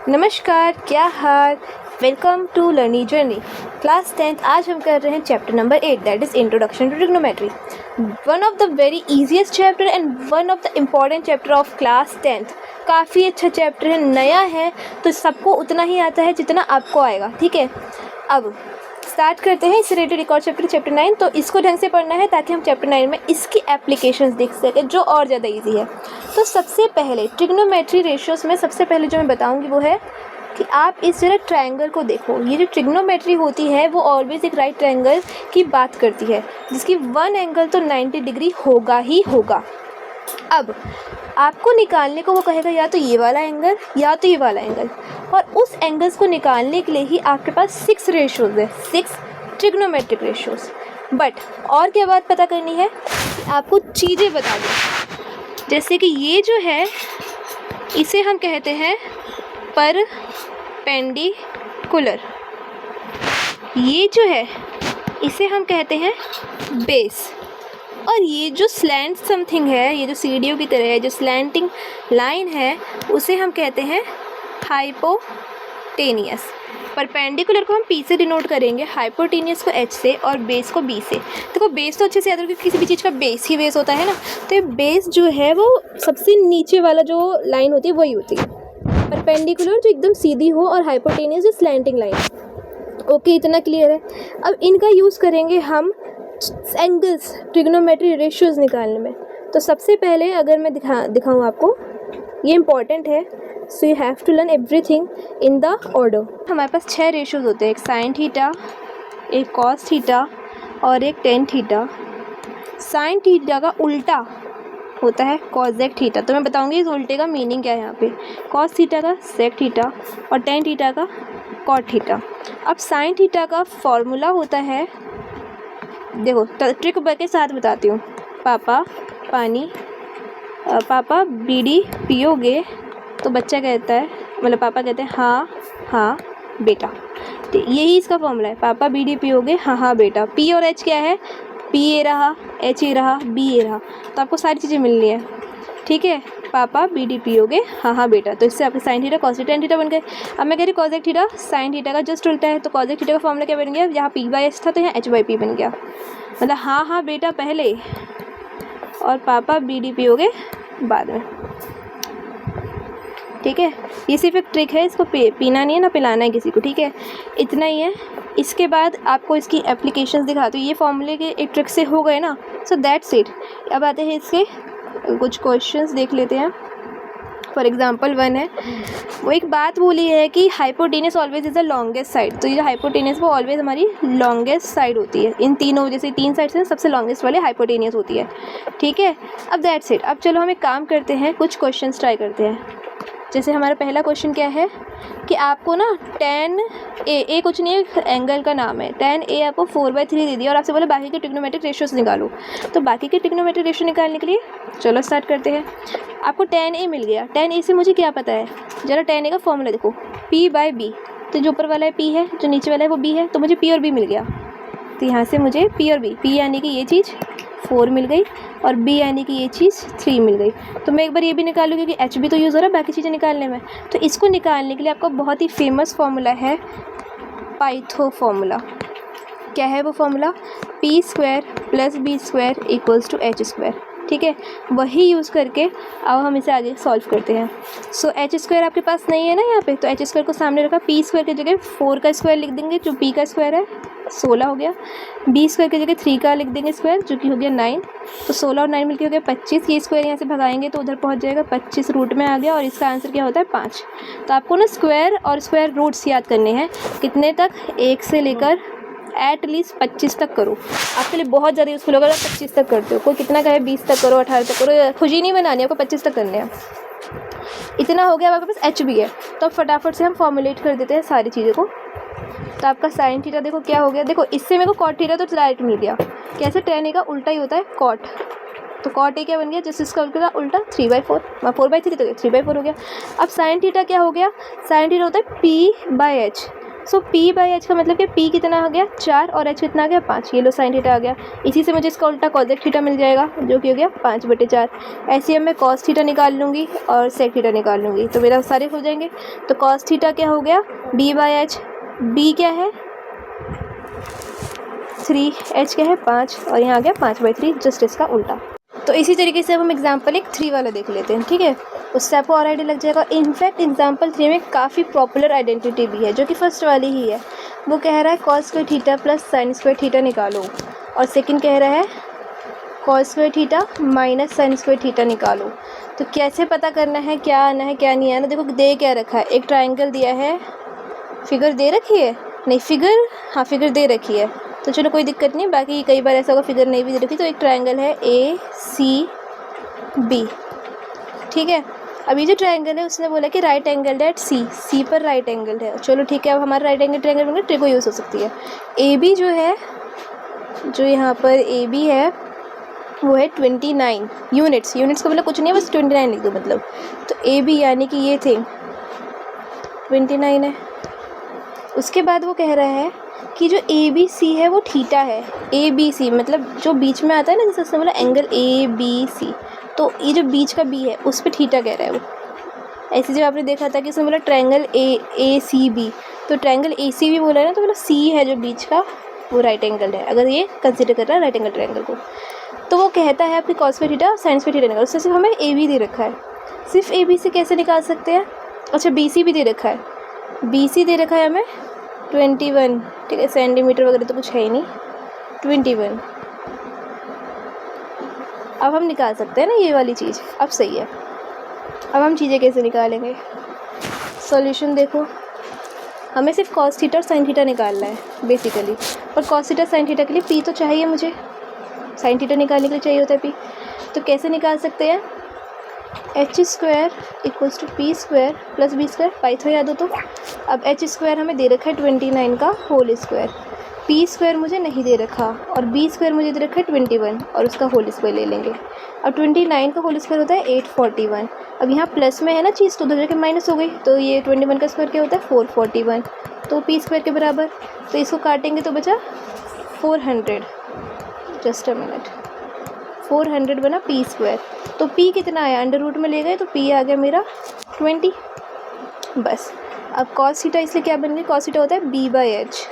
नमस्कार, क्या हाल। Welcome to learning journey class 10th। आज हम कर रहे हैं chapter number 8 that is introduction to trigonometry. One of the very easiest chapter and one of the important chapter of class 10th। काफ़ी अच्छा चैप्टर है, नया है तो सबको उतना ही आता है जितना आपको आएगा। ठीक है, अब स्टार्ट करते हैं इससे रिलेटेड एक और चैप्टर 9। तो इसको ढंग से पढ़ना है ताकि हम चैप्टर 9 में इसकी एप्लीकेशंस देख सकें जो और ज़्यादा इजी है। तो सबसे पहले ट्रिग्नोमेट्री रेशियोज़ में सबसे पहले जो मैं बताऊंगी वो है कि आप इस जरा ट्रायंगल को देखो। ये जो ट्रिग्नोमेट्री होती है वो ऑलवेज एक राइट ट्रायंगल की बात करती है जिसकी वन एंगल तो 90 डिग्री होगा ही होगा। अब आपको निकालने को वो कहेगा या तो ये वाला एंगल या तो ये वाला एंगल, और उस एंगल्स को निकालने के लिए ही आपके पास 6 रेशियोज़ है, 6 ट्रिग्नोमेट्रिक रेशियोज़। बट और क्या बात पता करनी है कि आपको चीज़ें बता दें, जैसे कि ये जो है इसे हम कहते हैं परपेंडिकुलर, ये जो है इसे हम कहते हैं बेस, और ये जो स्लैंट समथिंग है, ये जो सीढ़ियों की तरह है, जो स्लैंटिंग लाइन है उसे हम कहते हैं हाइपोटेनियस। परपेंडिकुलर को हम पी से डिनोट करेंगे, हाइपोटेनियस को एच से और बेस को बी से। देखो बेस तो अच्छे से याद रखो, किसी भी चीज़ का बेस ही बेस होता है ना। तो ये बेस जो है वो सबसे नीचे वाला जो लाइन होती है वही होती है। परपेंडिकुलर जो एकदम सीधी हो और हाइपोटेनियस जो स्लैंटिंग लाइन। ओके, इतना क्लियर है। अब इनका यूज़ करेंगे हम एंगल्स ट्रिग्नोमेट्री रेशियोज़ निकालने में। तो सबसे पहले अगर मैं दिखाऊँ आपको, ये इम्पॉर्टेंट है, so you have to learn everything in the order. हमारे पास 6 रेशियोज़ होते हैं, एक साइन थीटा, एक कॉस थीटा और एक टेन थीटा। साइन थीटा का उल्टा होता है कॉसेक थीटा। तो मैं बताऊंगी इस उल्टे का मीनिंग क्या है यहाँ पे। कॉस थीटा का सेक थीटा और टेन थीटा का कॉट थीटा। अब साइन थीटा का फॉर्मूला होता है, देखो ट्रिक के साथ बताती हूँ। पापा पानी, पापा बीड़ी पियोगे, तो बच्चा कहता है, मतलब पापा कहते हैं हाँ हाँ बेटा। तो यही इसका फॉर्मूला है, पापा बीड़ी पियोगे, हाँ हाँ बेटा। पी और एच क्या है, पी ए रहा, एच ए रहा, बी ए रहा, तो आपको सारी चीज़ें मिलनी है। ठीक है, पापा बीड़ी पियोगे, हाँ हाँ बेटा। तो इससे आपके sine theta cos theta tan theta बन गए। अब मैं कह रही कॉसेक थीटा साइन थीटा का जस्ट उल्टा है, तो कॉसेक थीटा का फॉर्मूला क्या बन गया, यहाँ पी बाई एच था तो यहाँ एच बाई पी बन गया। मतलब हाँ हाँ बेटा पहले और पापा बीड़ी पियोगे बाद में। ठीक है, ये सिर्फ एक ट्रिक है, इसको पीना नहीं है ना पिलाना है किसी को। ठीक है, इतना ही है। इसके बाद आपको इसकी एप्लीकेशंस दिखाती हूँ। ये फॉर्मूले के एक ट्रिक से हो गए ना, सो दैट्स इट। अब आते हैं इसके कुछ क्वेश्चंस देख लेते हैं। फॉर एग्जांपल 1 है, वो एक बात बोली है कि hypotenuse always is the longest side. तो ये जो हाइपोटेनियस वो ऑलवेज हमारी लॉन्गेस्ट साइड होती है। इन तीनों जैसे 3 साइड्स हैं, सबसे लॉन्गेस्ट वाली हाइपोटेनियस होती है। ठीक है, अब दैट्स इट। अब चलो हम एक काम करते हैं, कुछ क्वेश्चंस ट्राई करते हैं। जैसे हमारा पहला क्वेश्चन क्या है कि आपको ना tan ए कुछ नहीं है, एंगल का नाम है। tan ए आपको 4/3 दे दिया और आपसे बोले बाकी के ट्रिग्नोमेट्रिक रेशियोज निकालो। तो बाकी के ट्रिग्नोमेट्रिक रेशियो निकालने के लिए चलो स्टार्ट करते हैं। आपको tan ए मिल गया। tan ए से मुझे क्या पता है, ज़रा tan ए का फॉर्मूला देखो, p/b। तो जो ऊपर वाला है p है, जो नीचे वाला है वो b है, तो मुझे p और b मिल गया। तो यहाँ से मुझे p और b, p यानी कि ये चीज़ 4 मिल गई और b यानी कि ये चीज़ 3 मिल गई। तो मैं एक बार ये भी निकालूँ क्योंकि h भी तो यूज़ हो रहा है बाकी चीज़ें निकालने में। तो इसको निकालने के लिए आपका बहुत ही फेमस फार्मूला है पाइथो फार्मूला। क्या है वो फार्मूला, p² + b² = h²। ठीक है, वही यूज़ करके अब हम इसे आगे सॉल्व करते हैं। सो h² आपके पास नहीं है ना यहाँ पे, तो h² को सामने रखा, p² की जगह 4 का स्क्वायर लिख देंगे जो p का स्क्वायर है 16 हो गया। b² की जगह 3 का लिख देंगे स्क्वायर जो कि हो गया 9। तो 16 और 9 मिलकर हो गया 25। ये स्क्वायर यहाँ से भगाएंगे तो उधर पहुँच जाएगा, 25 रूट में आ गया और इसका आंसर क्या होता है 5। तो आपको ना स्क्वायर और स्क्वायर रूट्स याद करने हैं। कितने तक, 1 से लेकर एटलीस्ट 25 तक करो। आपके लिए बहुत ज़्यादा यूज़फुल होगा अगर 25 तक करते हो। कोई कितना कहे 20 तक करो, 18 तक करो, खुशी नहीं बनानी, आपको 25 तक करने हैं। इतना हो गया, आपके पास h भी है। तो अब फटाफट से हम फॉर्मुलेट कर देते हैं सारी चीज़ों को। तो आपका साइन थीटा देखो क्या हो गया, देखो इससे मेरे को कॉट थीटा तो डायरेक्ट मिल गया। कैसे, tan ए का उल्टा ही होता है कॉट। तो कॉट ए क्या बन गया, जिस इसका उल्टा 3/4, 4/3 तो 3/4 हो गया। अब साइन थीटा क्या हो गया, साइन थीटा होता है p/h। So P by H का मतलब कि पी कितना आ गया 4 और एच कितना आ गया 5, ये लो साइन थीटा आ गया। इसी से मुझे इसका उल्टा कॉसेक थीटा मिल जाएगा जो कि हो गया 5/4। ऐसे अब मैं कॉस थीटा निकाल लूँगी और सेक थीटा निकाल लूँगी तो मेरा सारे हो जाएंगे। तो कॉस थीटा क्या हो गया बी बाई एच, बी क्या है 3, एच क्या है 5 और यहाँ आ गया 5/3, जस्ट इसका उल्टा। तो इसी तरीके से अब हम एग्जाम्पल एक 3 वाला देख लेते हैं, ठीक है, उससे आपको और आइडिया लग जाएगा। इनफैक्ट एग्जाम्पल 3 में काफ़ी पॉपुलर आइडेंटिटी भी है जो कि फर्स्ट वाली ही है। वो कह रहा है cos square theta plus sine square theta निकालो, और सेकंड कह रहा है cos square theta minus sine square theta निकालो। तो कैसे पता करना है, क्या आना है क्या नहीं आना। देखो दे क्या रखा है, एक ट्राइंगल दिया है, फिगर दे रखी है नहीं, फिगर हाँ फिगर दे रखी है तो चलो कोई दिक्कत नहीं। बाकी कई बार ऐसा होगा फिगर नहीं भी दे रखी। तो एक ट्राइंगल है ए सी बी, ठीक है। अब ये जो ट्राइंगल है उसने बोला कि राइट एंगल एट सी, सी पर राइट एंगल है। चलो ठीक है, अब हमारा राइट एंगल ट्राइंगल बनकर ट्रिको यूज़ हो सकती है। ए बी जो है, जो यहाँ पर ए बी है वो है 29 यूनिट्स, यूनिट्स का मतलब कुछ नहीं है, बस 29 लिख दो मतलब। तो ए बी यानी कि ये थिंग 29 है। उसके बाद वो कह रहा है कि जो ए बी सी है वो थीटा है। ए बी सी मतलब जो बीच में आता है ना, जैसे उसने बोला एंगल ए बी सी, तो ये जो बीच का बी है उस पर थीटा कह रहा है वो। ऐसे जब आपने देखा था कि उसने बोला ट्रायंगल ए सी बी, तो ट्रायंगल ए सी बी बोला है ना, तो बोला सी है जो बीच का वो राइट एंगल है, अगर ये कंसिडर कर रहा है राइट एंगल ट्रायंगल को। तो वो कहता है आपकी कॉस पे थीटा साइंस पे थीटा निकालो। उससे सिर्फ हमें ए बी दे रखा है, सिर्फ ए बी से कैसे निकाल सकते हैं। अच्छा बी सी भी दे रखा है, बी सी दे रखा है हमें 21, ठीक है, सेंटीमीटर वगैरह तो कुछ है ही नहीं, 21। अब हम निकाल सकते हैं ना ये वाली चीज़, अब सही है। अब हम चीज़ें कैसे निकालेंगे, सॉल्यूशन देखो, हमें सिर्फ कॉस थीटा और साइन थीटा निकालना है बेसिकली। और कॉस थीटा साइन थीटा के लिए पी तो चाहिए मुझे, साइन थीटा निकालने के लिए चाहिए होता है पी। तो कैसे निकाल सकते हैं, H square equals to P square plus B square, पाइथन याद हो तो। अब एच स्क्वायर हमें दे रखा है 29 का होल स्क्वायर, पी स्क्वायर मुझे नहीं दे रखा और बी स्क्वायर मुझे दे रखा है 21 और उसका होल स्क्वायर ले लेंगे। अब 29 का होल स्क्वायर होता है 841। अब यहाँ प्लस में है ना चीज़, तो उधर जाके माइनस हो गई, तो ये 21 का स्क्वायर क्या होता है 441, तो पी स्क्वायर के बराबर। तो इसको काटेंगे तो बचा 400, जस्ट अ मिनट, 400 बना पी स्क्वायर। तो पी कितना आया, अंडर रूट में ले गए तो पी आ गया मेरा 20, बस। अब कॉस थीटा इसलिए क्या बन गया, कॉस थीटा होता है बी बाई एच,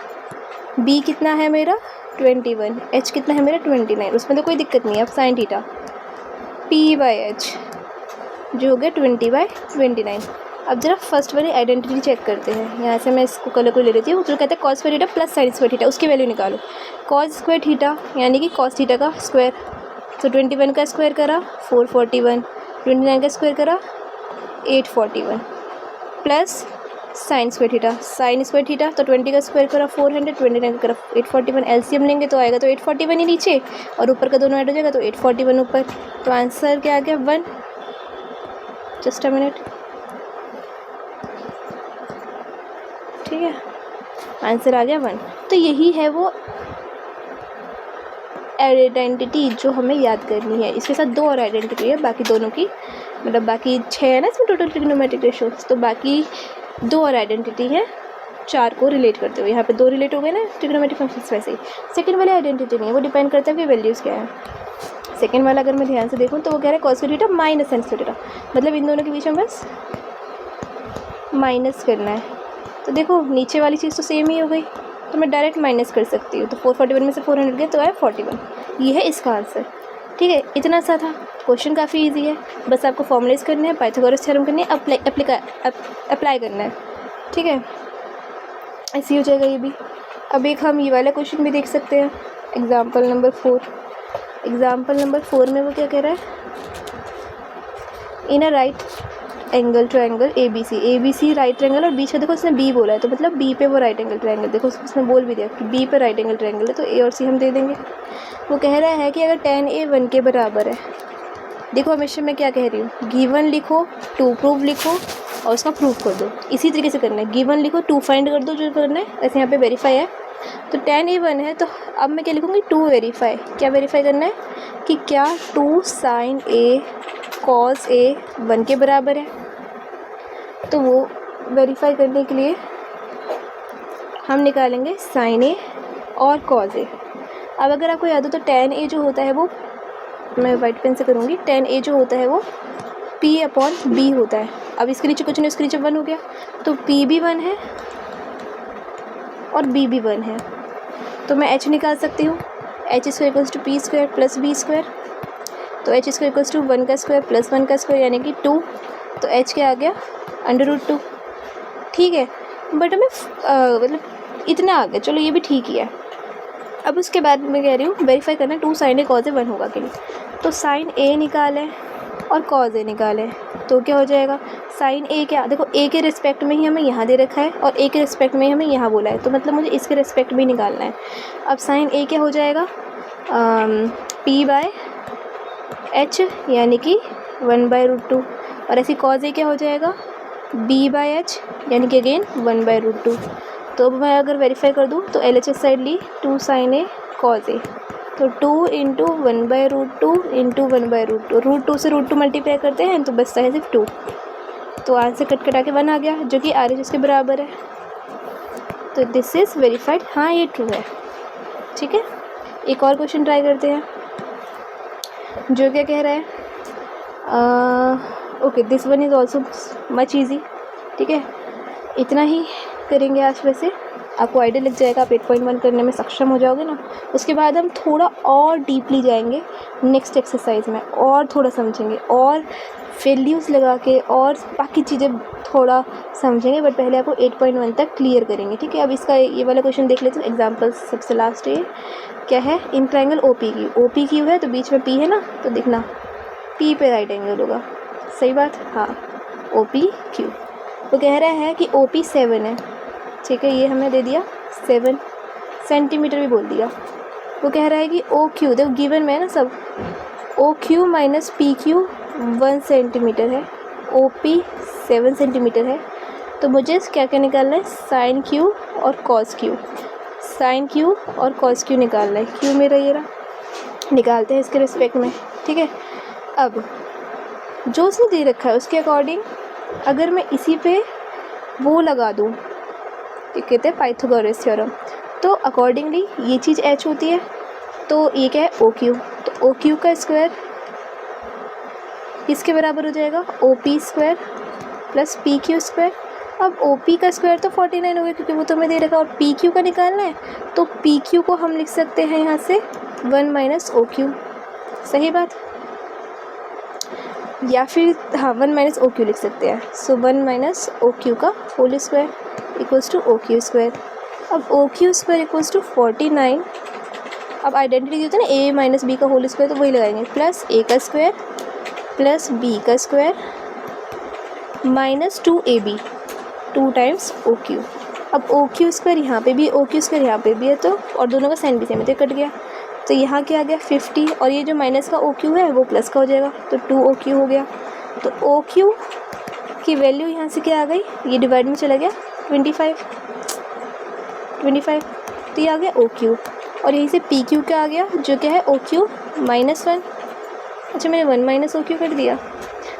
बी कितना है मेरा 21, एच कितना है मेरा 29, उसमें तो कोई दिक्कत नहीं है। अब sine theta P by H जो हो गया 20/29। अब जरा फर्स्ट वाली आइडेंटिटी चेक करते हैं, यहाँ से मैं इसको कलर को ले लेती हूँ। जो कहते हैं cos square theta plus sine square theta, उसकी वैल्यू निकालो। कॉस स्क्वायर थीटा यानी कि कॉस थीटा का स्क्वायर, तो 21 का स्क्वायर करा 441, 29 का स्क्वायर करा 841 plus sine square theta, sine square theta तो 20 का स्क्वायर करा 400, 29 का करा 841, एलसीएम लेंगे तो आएगा तो 841 ही नीचे और ऊपर का दोनों ऐड हो जाएगा तो 841 ऊपर। तो आंसर क्या आ गया 1, जस्ट अ मिनट, ठीक है, आंसर आ गया 1। तो यही है वो आइडेंटिटी जो हमें याद करनी है। इसके साथ 2 और आइडेंटिटी है, बाकी दोनों की मतलब बाकी 6 है ना इसमें टोटल ट्रिग्नोमेट्रिक रेशियोज, तो बाकी 2 और आइडेंटिटी है 4 को रिलेट करते हुए। यहाँ पे 2 रिलेट हो गए ना ट्रिग्नोमेट्रिक फंक्शंस। वैसे ही सेकंड वाली आइडेंटिटी नहीं है, वो डिपेंड करता है कि वैल्यूज़ क्या है। सेकंड वाला अगर मैं ध्यान से देखूँ तो वो कह रहा है cos square theta minus sine square theta, मतलब इन दोनों के बीच में बस माइनस करना है। तो देखो नीचे वाली चीज़ तो सेम ही हो गई, तो मैं डायरेक्ट माइनस कर सकती हूँ। तो 441 में से 400 गए तो आया 41, ये है इसका आंसर। ठीक है, इतना सा था, क्वेश्चन काफ़ी इजी है, बस आपको फॉर्मुलाइज करने हैं, पाइथागोरस थ्योरम करनी है, अप्लाई करना है। ठीक है, ऐसे ही हो जाएगा ये भी। अब एक हम ये वाला क्वेश्चन भी देख सकते हैं, एग्जाम्पल नंबर 4। एग्जाम्पल नंबर 4 में वो क्या कह रहा है, in a right angle triangle A B C right triangle, और बीच में देखो उसने बी बोला है तो मतलब बी पे वो राइट एंगल ट्रायंगल, देखो उसने बोल भी दिया कि बी पे राइट एंगल ट्रायंगल है, तो ए और सी हम दे देंगे। वो कह रहा है कि अगर tan A 1 के बराबर है, देखो हमेशा मैं क्या कह रही हूँ, गिवन लिखो, टू प्रूव लिखो और उसका प्रूफ कर दो, इसी तरीके से करना है। गिवन लिखो, टू फाइंड कर दो जो करना है, ऐसे यहाँ पे वेरीफाई है। तो tan A 1 है तो अब मैं क्या लिखूँगी, टू वेरीफाई। क्या वेरीफाई करना है कि क्या 2 sin A cos A 1 के बराबर है। तो वो वेरीफाई करने के लिए हम निकालेंगे साइन ए और कॉज ए। अब अगर आपको याद हो तो tan ए जो होता है वो, मैं वाइट पेन से करूँगी, tan ए जो होता है वो P/B होता है। अब इसके नीचे कुछ नहीं, इसके नीचे 1 हो गया, तो P भी 1 है और B भी 1 है, तो मैं H निकाल सकती हूँ। H² = P² + B², तो H² = 1 का स्क्वायर प्लस 1 का स्क्वायर यानी कि 2, तो H क्या आ गया √2। ठीक है, बट हमें मतलब इतना आ गया, चलो ये भी ठीक ही है। अब उसके बाद मैं कह रही हूँ वेरीफाई करना 2 sin A cos A 1 होगा कि नहीं, तो साइन A निकालें और कॉज ए निकालें, तो क्या हो जाएगा साइन ए क्या, देखो ए के रिस्पेक्ट में ही हमें यहाँ दे रखा है और ए के रिस्पेक्ट में ही हमें यहाँ बोला है, तो मतलब मुझे इसके रिस्पेक्ट में निकालना है। अब साइन ए क्या हो जाएगा P/H यानी कि 1/√2, और ऐसी कॉज ए क्या हो जाएगा B/H यानी कि अगेन 1/√2। तो अब मैं अगर वेरीफाई कर दूँ तो LHS साइड ली 2 sin A cos A, तो 2 × 1/√2 × 1/√2, √2 से √2 मल्टीप्लाई करते हैं तो बचता है सिर्फ 2, तो आंसर कट कटा के 1 आ गया जो कि RHS के बराबर है। तो दिस इज़ वेरीफाइड, हाँ ये ट्रू है। ठीक है, एक और क्वेश्चन ट्राई करते हैं जो क्या कह रहा है, okay this one is also much easy. ठीक है, इतना ही करेंगे आज, वैसे आपको आइडिया लग जाएगा, आप 8.1 करने में सक्षम हो जाओगे ना। उसके बाद हम थोड़ा और डीपली जाएंगे नेक्स्ट एक्सरसाइज में, और थोड़ा समझेंगे और वैल्यूज़ लगा के और बाकी चीज़ें थोड़ा समझेंगे, बट पहले आपको 8.1 तक क्लियर करेंगे। ठीक है, अब इसका ये वाला क्वेश्चन देख लेते हैं, एग्जाम्पल सबसे लास्ट ये क्या है, इन ट्रायंगल OPQ है तो बीच में P है ना, तो देखना P पे राइट एंगल होगा, सही बात, हाँ OPQ। तो कह रहा है कि OP 7 है, ठीक है, ये हमें दे दिया 7 सेंटीमीटर भी बोल दिया। वो कह रहा है कि OQ, देखो गिवन में है ना सब, OQ - PQ 1 सेंटीमीटर है, OP 7 सेंटीमीटर है, तो मुझे क्या क्या निकालना है, साइन Q और कॉस Q, साइन Q और कॉस Q निकालना है। Q मेरा ये रहा, निकालते हैं इसके रिस्पेक्ट में। ठीक है, अब जो उसने दे रखा है उसके अकॉर्डिंग अगर मैं इसी पे वो लगा दूँ, कहते हैं पाइथागोरस थ्योरम, तो अकॉर्डिंगली ये चीज़ H होती है, तो ये क्या है OQ, तो OQ का स्क्वायर इसके बराबर हो जाएगा OP² + PQ²। अब OP का स्क्वायर तो 49 हो गया क्योंकि वो तो हमें दे रखा, और PQ का निकालना है, तो PQ को हम लिख सकते हैं यहाँ से 1 - OQ, सही बात, या फिर हाँ 1 - OQ लिख सकते हैं। सो 1 - OQ का होल स्क्वायर = OQ²। अब OQ² = 49, अब आइडेंटिटी होता है ना A - B का होल स्क्वायर, तो वही लगाएंगे, प्लस A का स्क्वायर प्लस B का स्क्वायर -2AB 2 टाइम्स OQ। अब OQ² यहाँ पे भी, OQ² यहाँ पे भी है, तो और दोनों का साइन भी सेम है, तो कट गया, तो यहाँ क्या आ गया 50, और ये जो माइनस का OQ है वो प्लस का हो जाएगा, तो 2OQ हो गया। तो OQ की वैल्यू यहाँ से क्या आ गई, ये डिवाइड में चला गया 25, तो ये आ गया OQ, और यहीं से PQ क्या आ गया जो क्या है OQ -1। अच्छा मैंने 1 - OQ कर दिया,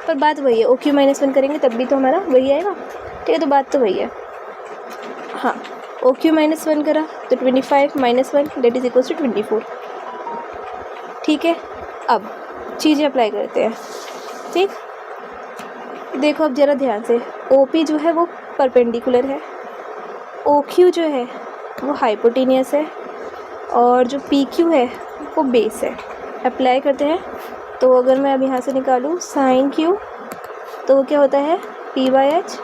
पर बात वही है, OQ -1 करेंगे तब भी तो हमारा वही आएगा। ठीक है, तो बात तो वही है, हाँ OQ -1 करा तो 25 - 1 दैट इज़ इक्वल्स टू 24। ठीक है, अब चीज़ें अप्लाई करते हैं। ठीक, देखो अब ज़रा ध्यान से, OP जो है वो परपेंडिकुलर है, OQ जो है वो हाइपोटेनियस है, और जो PQ है वो बेस है। अप्लाई करते हैं, तो अगर मैं अब यहाँ से निकालूँ साइन Q, तो वो क्या होता है P/H,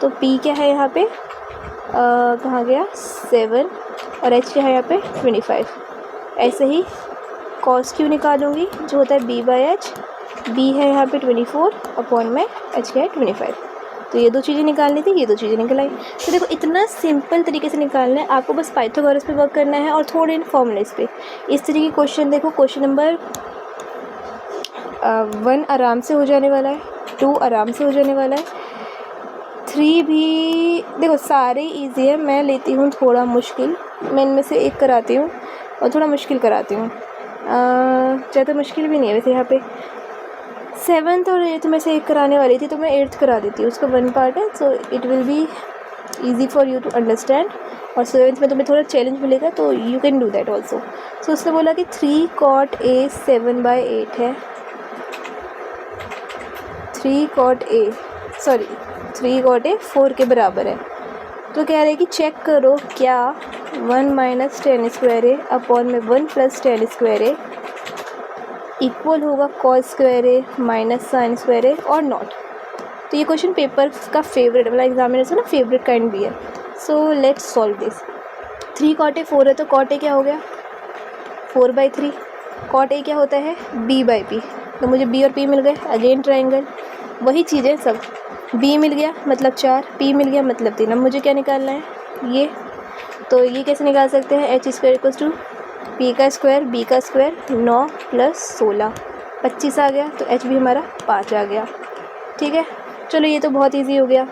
तो P क्या है यहाँ पे कहाँ गया 7, और H क्या है यहाँ पे 25। ऐसे ही cos Q निकालूंगी जो होता है B/H, B है यहाँ पे 24 अपॉन में H क्या है 25। तो ये दो चीज़ें निकालनी थी, ये दो चीज़ें निकल आई। तो देखो इतना सिंपल तरीके से निकालना है आपको, बस पाइथागोरस पे वर्क करना है और थोड़े इन फॉर्मूलेस पे। इस तरीके के क्वेश्चन देखो, क्वेश्चन नंबर 1 आराम से हो जाने वाला है, 2 आराम से हो जाने वाला है, 3 भी देखो सारे इजी है, मैं लेती हूँ थोड़ा मुश्किल, मैं इनमें से एक कराती हूँ और थोड़ा मुश्किल कराती हूँ, ज़्यादा मुश्किल भी नहीं है वैसे। यहाँ पे 7th और 8th में से एक कराने वाली थी, तो मैं 8th करा देती हूँ, उसका 1 पार्ट है, so it will be easy for you to understand. और 7th में तुम्हें थोड़ा चैलेंज मिलेगा, तो you can do that also. So उसने बोला कि 3 cot A 7/8 है, 3 cot A 4 के बराबर है। तो कह रहे हैं कि चेक करो क्या 1 - tan स्क्वायर ए अपॉन में 1 + tan स्क्वायर ए इक्वल होगा cos स्क्वायर ए माइनस साइन स्क्वायर ए और नॉट। तो ये क्वेश्चन पेपर का फेवरेट, मतलब एग्जामिनर से ना फेवरेट काइंड भी है। So let's solve this. 3 cot A 4 है, तो cot A क्या हो गया 4/3। cot A क्या होता है B/P, तो मुझे B और P मिल गए। अगेन ट्राइंगल, वही चीज़ें सब। B मिल गया मतलब 4, P मिल गया मतलब 3। अब मुझे क्या निकालना है ये, तो ये कैसे निकाल सकते हैं, h² = P का स्क्वायर B का स्क्वायर 9 + 16 25 आ गया, तो h भी हमारा 5 आ गया। ठीक है, चलो ये तो बहुत इजी हो गया।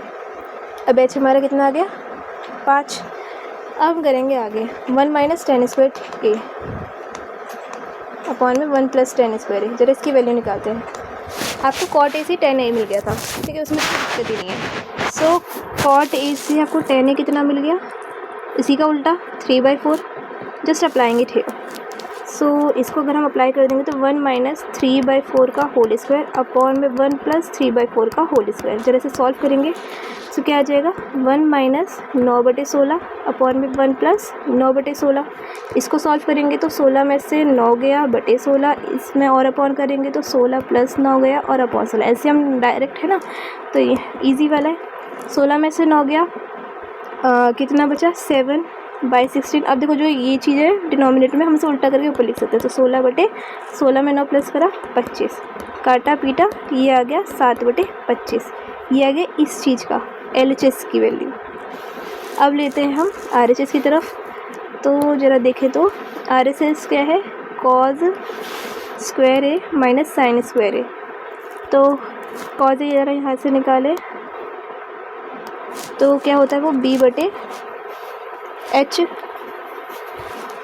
अब h हमारा कितना आ गया 5। अब हम करेंगे आगे 1 - tan स्क्वायर A अपॉन में 1 + tan स्क्वायर A। जरा इसकी वैल्यू निकालते हैं। आपको cot A से tan A मिल गया था, ठीक है, उसमें कोई दिक्कत ही नहीं है। सो cot A से आपको tan A कितना मिल गया, इसी का उल्टा 3/4। Just applying it here. So इसको अगर हम अप्लाई कर देंगे तो 1 - 3/4 का होल स्क्वायर अपॉन में 1 + 3/4 का होल स्क्वायर। जरा से सॉल्व करेंगे तो क्या आ जाएगा 1 - 9/16 अपॉन में 1 + 9/16। इसको सॉल्व करेंगे तो 16 में से 9 गया बटे 16, इसमें और अपॉन करेंगे तो 16 + 9 गया और अपॉन 16। ऐसे हम डायरेक्ट है ना, तो ये ईजी वाला है। 16 में से 9 गया, कितना बचा 7/16। अब देखो जो ये चीज़ है डिनोमिनेटर में हम इसे उल्टा करके ऊपर लिख सकते हैं, तो 16/16 में 9 प्लस करा 25, काटा पीटा ये आ गया 7/25। ये आ गया इस चीज़ का LHS की वैल्यू। अब लेते हैं हम RHS की तरफ। तो ज़रा देखें तो RHS क्या है, cos square A minus sine square A। तो cos A ज़रा यहाँ से निकाले तो क्या होता है वो B/H।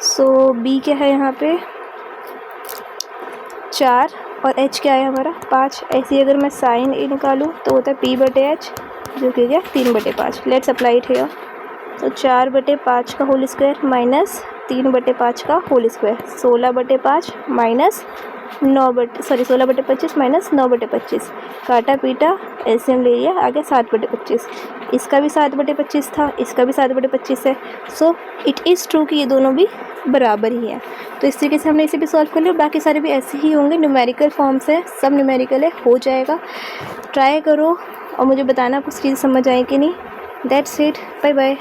सो B क्या है यहाँ पे 4 और H क्या है हमारा 5। ऐसे ही अगर मैं साइन A निकालूँ तो होता है P/H, जो कि गया 3/5। Let's apply it here. तो 4/5 का होल स्क्वायर माइनस 3/5 का होल स्क्वायर 16/5 माइनस 16/25 माइनस 9/25। काटा पीटा एलसीएम ले लिया, आ गया 7/25। इसका भी 7/25 था, इसका भी 7/25 है। सो इट इज़ ट्रू कि ये दोनों भी बराबर ही है। तो इस तरीके से हमने इसे भी सॉल्व कर लिया। बाकी सारे भी ऐसे ही होंगे, न्यूमेरिकल फॉर्म से, सब न्यूमेरिकल है, हो जाएगा। ट्राई करो और मुझे बताना कुछ चीज़ समझ आए कि नहीं। That's it, bye bye.